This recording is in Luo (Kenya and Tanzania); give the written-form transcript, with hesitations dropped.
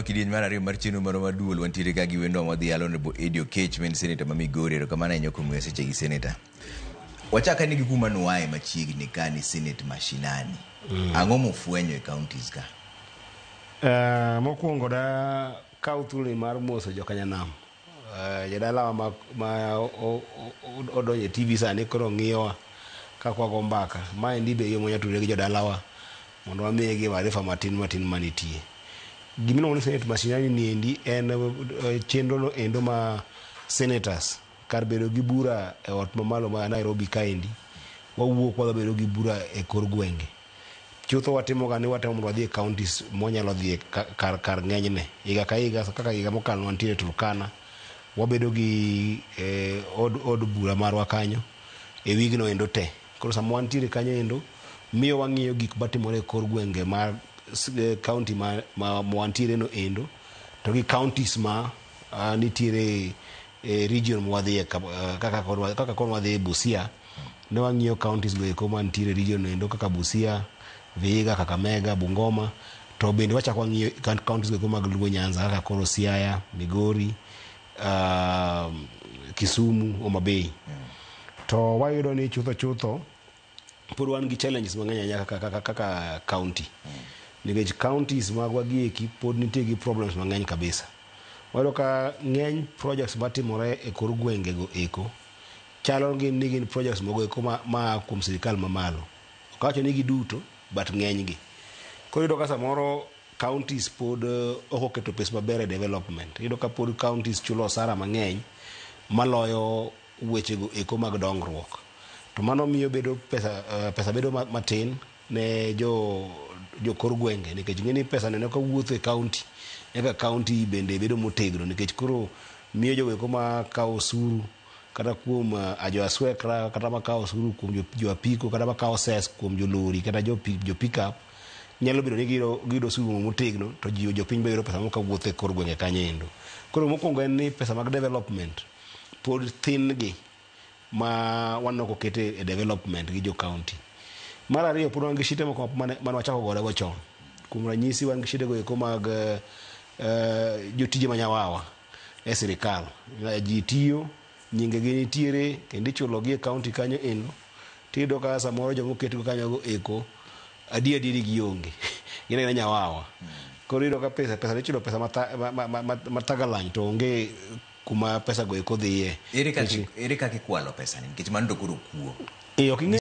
Kidieny mar ariyo mar chenro moro maduol wantiere ka gi wendo modhi Honorable Eddie Oketch, men senator ma Migori. Erokamano ahinya kuom miyo seche gi senator. Wachaka nigi kuma nuaye machiegni ka ni Senate mashinani. Ang'o mofwenyo e counties ka? Mokwongo da kaw thuolo mar moso jokanyanam. Jadala ma odonje TV sani koro ng'iyowa ka kwago mbaka. Ma endi be yo monya tudore gi jodalawa mondo wamigi marifa matin manitie. Gimiluongo ni Senate mashinani ni endi en chenro no endo ma senators kar bedo gi bura e ot mamalo ma Nairobi kaendi wawuok wadhi bedo gi bura e kor gwenge. Chutho watimo ga ni watemo mondo wadhi e counties monyalo dhi kar ng'enyne. Higa ka higa kaka higa mokalo wantiere Turkana, wabedo gi od bura marwa kanyo e wigno endo te. Koro sama wantiere kanyo endo miyo wang'iyo gik matimore e kor gwenge mar county ma wantiere no endo to gi counties ma nitiere region mwadhiye kaka kon wadhi Busia ne wang'iyo counties go eko mantiere region no endo kaka Busia, Vihiga, Kakamega, Bungoma, to bende wachako wang'iyo counties go eko mag Luo Nyanza kaka koro Siaya, Migori, Kisumu, Homa Bay. To wayudo ni chutho pod wan gi challenges mang'eny ahinya kaka county. Nikech counties magwa gi eki pod nitie gi problems mang'eny kabisa. Wayudo ka ng'eny projects matimore e kor gwenge go eko chalo ni gin projects mogo eko ma kuom sirikal mamalo. Ok awacho ni giduto but ng'eny gi. Koro yudo ka samoro counties pod ok oketo pesa maber e development. Yudo ka pod counties chulo osara mang'eny maloyo weche go eko mag dongruok. To mano miyo bedo pesa bedo matin ne jo kor gwenge, nikech ng'eni pesa neno ka wuotho e county eka county bende bedo motegno, nikech koro miyo jogo eko ma kawo osuru kata kuom ajo aswekra kata ma kawo osuru kuom jo apiko kata ma kawo ses kuom jo lori kata jo pickup nyalo bedo ni giyudo osuru motegno, to jopiny be yudo pesa mo ka wuotho e kor gwenge kanyo endo. Koro mokwongo en ni pesa mag development pod thin gi ma wanoko kete e development gi jo county. Mar ariyo pod wan gi shite moko mane wachako godo chon. Kuom ranyisi wan gi shite go eko mag jotije manyawawa e sirikal. Ji tiyo, nyinge gi nitiere kendo ichulo gi e county kanyo endo. Tiyudo ka samoro jomo ketgo kanyo go eko adieri gionge. Gin aina nyawawa. Koro iyudo ka pesa ichulo pesa matagalany to onge kuma pesa go eko dhiye. Ere kaka ikwalo pesa ni? Nikech mano to koro kuo. Ok